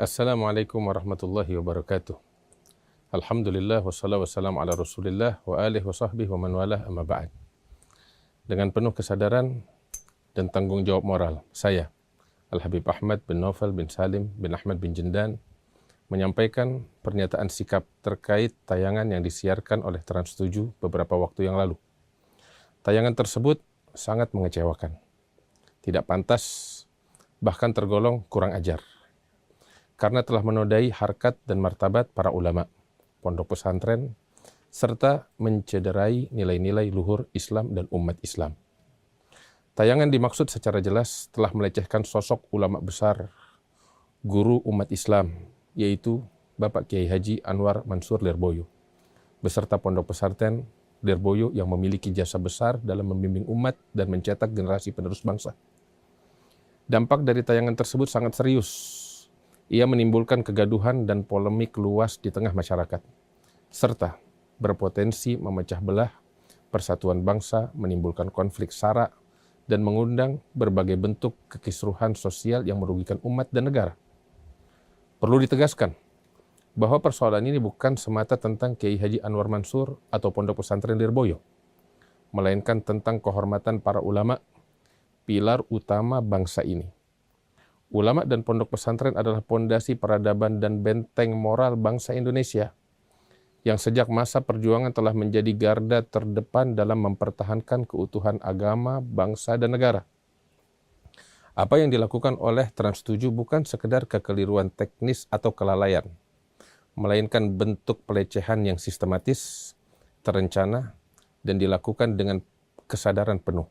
Assalamualaikum warahmatullahi wabarakatuh. Alhamdulillah wassalatu wassalamu ala Rasulillah wa alihi wa sahbihi wa man walah amma ba'd. Dengan penuh kesadaran dan tanggung jawab moral, saya Al-Habib Ahmad bin Naufal bin Salim bin Ahmad bin Jindan menyampaikan pernyataan sikap terkait tayangan yang disiarkan oleh Trans7 beberapa waktu yang lalu. Tayangan tersebut sangat mengecewakan, tidak pantas, bahkan tergolong kurang ajar, karena telah menodai harkat dan martabat para ulama, pondok pesantren, serta mencederai nilai-nilai luhur Islam dan umat Islam. Tayangan dimaksud secara jelas telah melecehkan sosok ulama besar, guru umat Islam, yaitu Bapak Kiai Haji Anwar Mansur Lirboyo, beserta pondok pesantren Lirboyo yang memiliki jasa besar dalam membimbing umat dan mencetak generasi penerus bangsa. Dampak dari tayangan tersebut sangat serius. Ia menimbulkan kegaduhan dan polemik luas di tengah masyarakat, serta berpotensi memecah belah persatuan bangsa, menimbulkan konflik sara, dan mengundang berbagai bentuk kekisruhan sosial yang merugikan umat dan negara. Perlu ditegaskan bahwa persoalan ini bukan semata tentang Kiai Haji Anwar Mansur atau pondok pesantren Lirboyo, melainkan tentang kehormatan para ulama, pilar utama bangsa ini. Ulama dan pondok pesantren adalah pondasi peradaban dan benteng moral bangsa Indonesia yang sejak masa perjuangan telah menjadi garda terdepan dalam mempertahankan keutuhan agama, bangsa, dan negara. Apa yang dilakukan oleh Trans7 bukan sekedar kekeliruan teknis atau kelalaian, melainkan bentuk pelecehan yang sistematis, terencana, dan dilakukan dengan kesadaran penuh.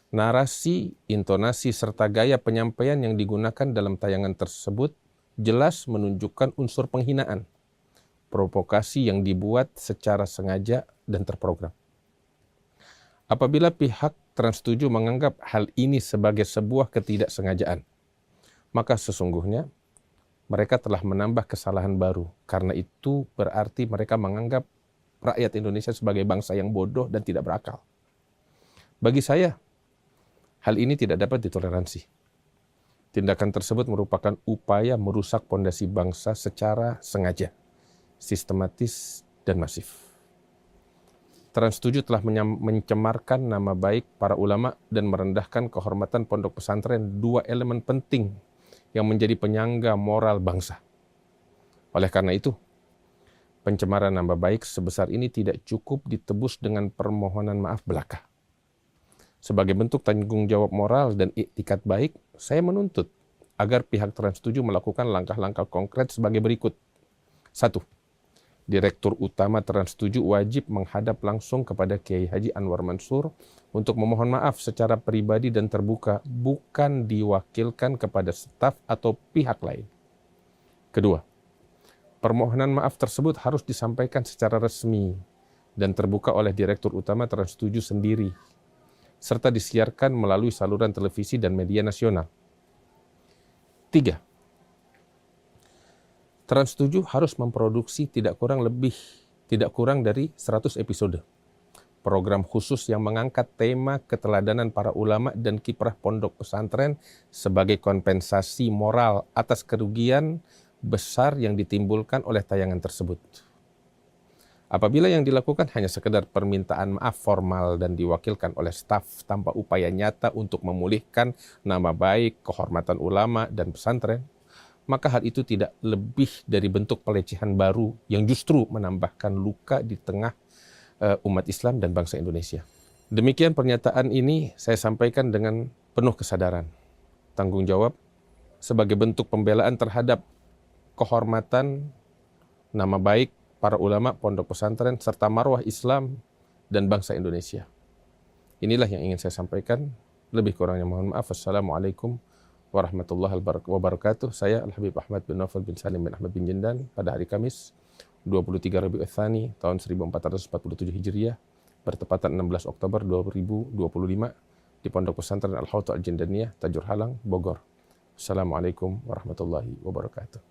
Narasi, intonasi, serta gaya penyampaian yang digunakan dalam tayangan tersebut jelas menunjukkan unsur penghinaan, provokasi yang dibuat secara sengaja dan terprogram. Apabila pihak Trans7 menganggap hal ini sebagai sebuah ketidaksengajaan, maka sesungguhnya mereka telah menambah kesalahan baru, karena itu berarti mereka menganggap rakyat Indonesia sebagai bangsa yang bodoh dan tidak berakal. Bagi saya, hal ini tidak dapat ditoleransi. Tindakan tersebut merupakan upaya merusak pondasi bangsa secara sengaja, sistematis, dan masif. Trans7 telah mencemarkan nama baik para ulama dan merendahkan kehormatan pondok pesantren, dua elemen penting yang menjadi penyangga moral bangsa. Oleh karena itu, pencemaran nama baik sebesar ini tidak cukup ditebus dengan permohonan maaf belaka. Sebagai bentuk tanggung jawab moral dan iktikat baik, saya menuntut agar pihak Trans7 melakukan langkah-langkah konkret sebagai berikut. 1. Direktur Utama Trans7 wajib menghadap langsung kepada Kiai Haji Anwar Mansur untuk memohon maaf secara pribadi dan terbuka, bukan diwakilkan kepada staf atau pihak lain. Kedua, permohonan maaf tersebut harus disampaikan secara resmi dan terbuka oleh Direktur Utama Trans7 sendiri, serta disiarkan melalui saluran televisi dan media nasional. 3. Trans7 harus memproduksi tidak kurang dari 100 episode program khusus yang mengangkat tema keteladanan para ulama dan kiprah pondok pesantren sebagai kompensasi moral atas kerugian besar yang ditimbulkan oleh tayangan tersebut. Apabila yang dilakukan hanya sekedar permintaan maaf formal dan diwakilkan oleh staf tanpa upaya nyata untuk memulihkan nama baik, kehormatan ulama dan pesantren, maka hal itu tidak lebih dari bentuk pelecehan baru yang justru menambahkan luka di tengah umat Islam dan bangsa Indonesia. Demikian pernyataan ini saya sampaikan dengan penuh kesadaran, tanggung jawab, sebagai bentuk pembelaan terhadap kehormatan, nama baik para ulama, pondok pesantren, serta marwah Islam dan bangsa Indonesia. Inilah yang ingin saya sampaikan. Lebih kurangnya mohon maaf. Assalamualaikum warahmatullahi wabarakatuh. Saya Al-Habib Ahmad bin Naufal bin Salim bin Ahmad bin Jindan pada hari Kamis 23 Rabiul Tsani tahun 1447 Hijriah bertepatan 16 Oktober 2025 di Pondok Pesantren Al-Hawta Al-Jindaniyah, Tajur Halang, Bogor. Assalamualaikum warahmatullahi wabarakatuh.